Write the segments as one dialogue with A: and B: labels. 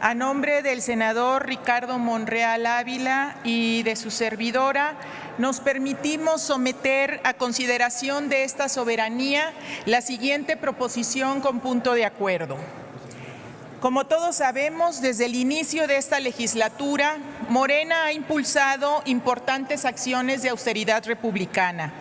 A: A nombre del senador Ricardo Monreal Ávila y de su servidora, nos permitimos someter a consideración de esta soberanía la siguiente proposición con punto de acuerdo. Como todos sabemos, desde el inicio de esta legislatura, Morena ha impulsado importantes acciones de austeridad republicana.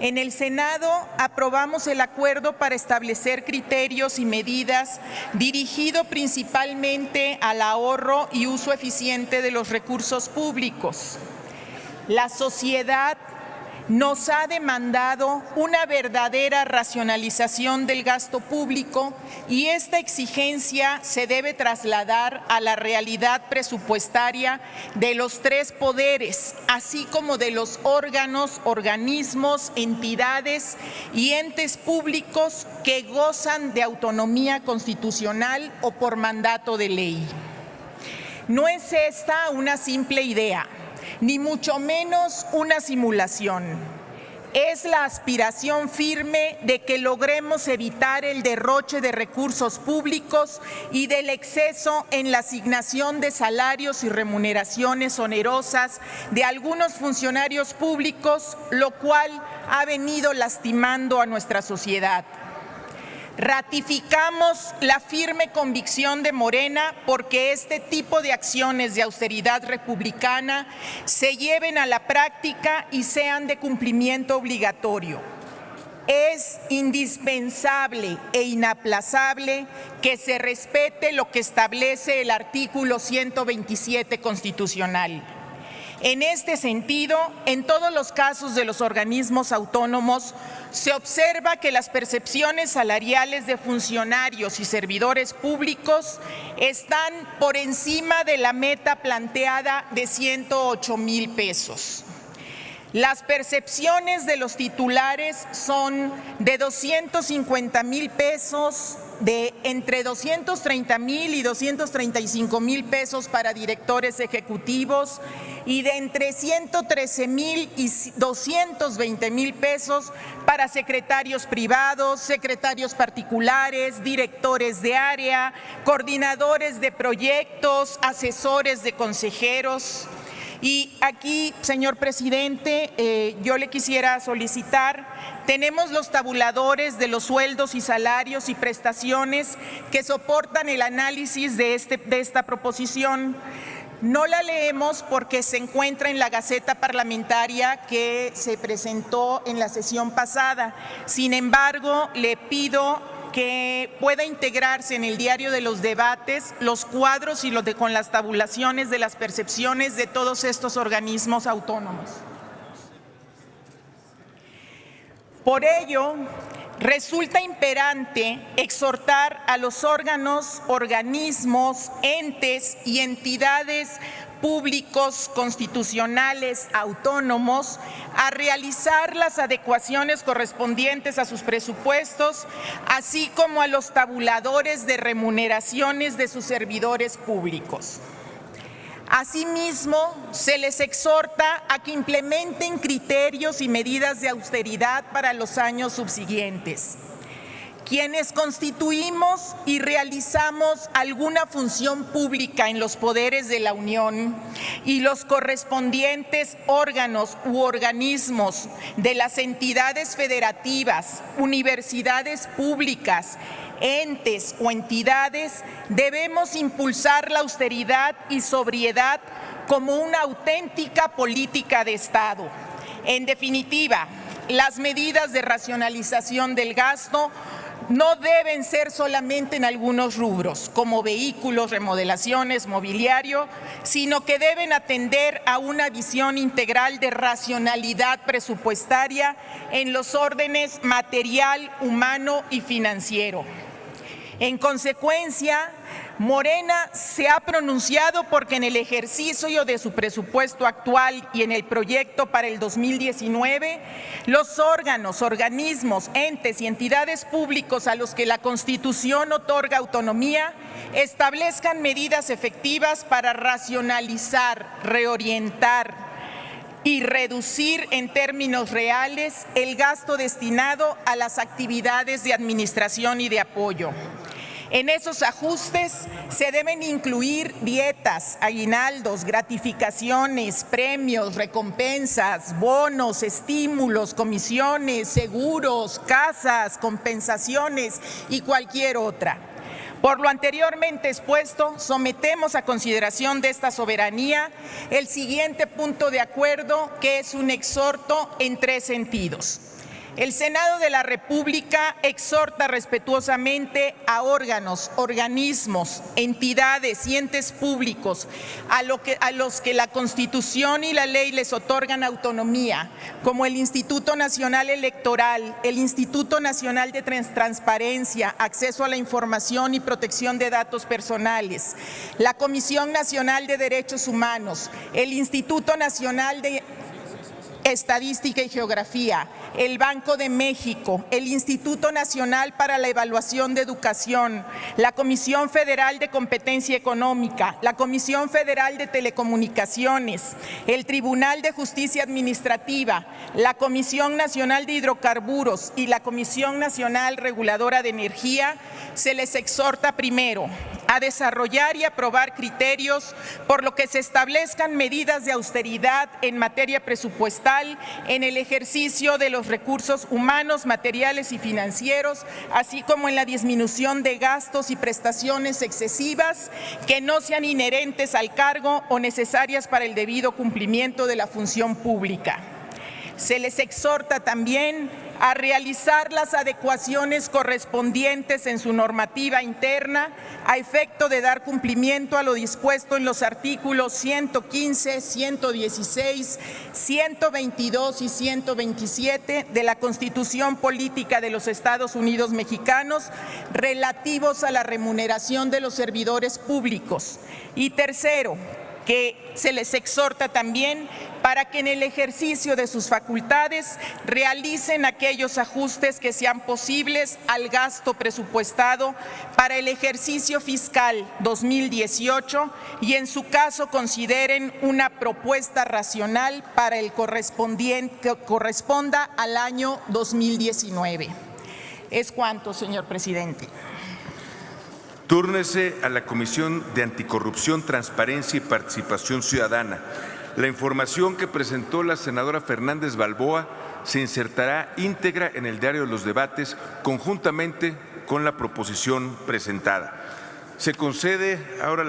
A: En el Senado aprobamos el acuerdo para establecer criterios y medidas dirigido principalmente al ahorro y uso eficiente de los recursos públicos. La sociedad nos ha demandado una verdadera racionalización del gasto público y esta exigencia se debe trasladar a la realidad presupuestaria de los tres poderes, así como de los órganos, organismos, entidades y entes públicos que gozan de autonomía constitucional o por mandato de ley. No es esta una simple idea, ni mucho menos una simulación. Es la aspiración firme de que logremos evitar el derroche de recursos públicos y del exceso en la asignación de salarios y remuneraciones onerosas de algunos funcionarios públicos, lo cual ha venido lastimando a nuestra sociedad. Ratificamos la firme convicción de Morena porque este tipo de acciones de austeridad republicana se lleven a la práctica y sean de cumplimiento obligatorio. Es indispensable e inaplazable que se respete lo que establece el artículo 127 constitucional. En este sentido, en todos los casos de los organismos autónomos, se observa que las percepciones salariales de funcionarios y servidores públicos están por encima de la meta planteada de 108,000 pesos. Las percepciones de los titulares son de 250,000 pesos, de entre 230,000 y 235,000 pesos para directores ejecutivos y de entre 113,000 y 220,000 pesos para secretarios privados, secretarios particulares, directores de área, coordinadores de proyectos, asesores de consejeros. Y aquí, señor presidente, yo le quisiera solicitar, tenemos los tabuladores de los sueldos y salarios y prestaciones que soportan el análisis de esta proposición. No la leemos porque se encuentra en la Gaceta Parlamentaria que se presentó en la sesión pasada. Sin embargo, le pido que pueda integrarse en el diario de los debates los cuadros y con las tabulaciones de las percepciones de todos estos organismos autónomos. Por ello, resulta imperante exhortar a los órganos, organismos, entes y entidades públicos, constitucionales, autónomos, a realizar las adecuaciones correspondientes a sus presupuestos, así como a los tabuladores de remuneraciones de sus servidores públicos. Asimismo, se les exhorta a que implementen criterios y medidas de austeridad para los años subsiguientes. Quienes constituimos y realizamos alguna función pública en los poderes de la Unión y los correspondientes órganos u organismos de las entidades federativas, universidades públicas, entes o entidades, debemos impulsar la austeridad y sobriedad como una auténtica política de Estado. En definitiva, las medidas de racionalización del gasto no deben ser solamente en algunos rubros, como vehículos, remodelaciones, mobiliario, sino que deben atender a una visión integral de racionalidad presupuestaria en los órdenes material, humano y financiero. En consecuencia, Morena se ha pronunciado porque en el ejercicio de su presupuesto actual y en el proyecto para el 2019, los órganos, organismos, entes y entidades públicos a los que la Constitución otorga autonomía establezcan medidas efectivas para racionalizar, reorientar y reducir en términos reales el gasto destinado a las actividades de administración y de apoyo. En esos ajustes se deben incluir dietas, aguinaldos, gratificaciones, premios, recompensas, bonos, estímulos, comisiones, seguros, casas, compensaciones y cualquier otra. Por lo anteriormente expuesto, sometemos a consideración de esta soberanía el siguiente punto de acuerdo, que es un exhorto en 3 sentidos. El Senado de la República exhorta respetuosamente a órganos, organismos, entidades y entes públicos a los que la Constitución y la ley les otorgan autonomía, como el Instituto Nacional Electoral, el Instituto Nacional de Transparencia, Acceso a la Información y Protección de Datos Personales, la Comisión Nacional de Derechos Humanos, el Instituto Nacional de Estadística y Geografía, el Banco de México, el Instituto Nacional para la Evaluación de Educación, la Comisión Federal de Competencia Económica, la Comisión Federal de Telecomunicaciones, el Tribunal de Justicia Administrativa, la Comisión Nacional de Hidrocarburos y la Comisión Nacional Reguladora de Energía, se les exhorta primero a desarrollar y aprobar criterios por lo que se establezcan medidas de austeridad en materia presupuestal en el ejercicio de los recursos humanos, materiales y financieros, así como en la disminución de gastos y prestaciones excesivas que no sean inherentes al cargo o necesarias para el debido cumplimiento de la función pública. Se les exhorta también a realizar las adecuaciones correspondientes en su normativa interna a efecto de dar cumplimiento a lo dispuesto en los artículos 115, 116, 122 y 127 de la Constitución Política de los Estados Unidos Mexicanos relativos a la remuneración de los servidores públicos. Y tercero, que se les exhorta también para que en el ejercicio de sus facultades realicen aquellos ajustes que sean posibles al gasto presupuestado para el ejercicio fiscal 2018 y en su caso consideren una propuesta racional para el que corresponda al año 2019. Es cuanto, señor presidente.
B: Túrnese a la Comisión de Anticorrupción, Transparencia y Participación Ciudadana. La información que presentó la senadora Fernández Balboa se insertará íntegra en el diario de los debates conjuntamente con la proposición presentada. Se concede ahora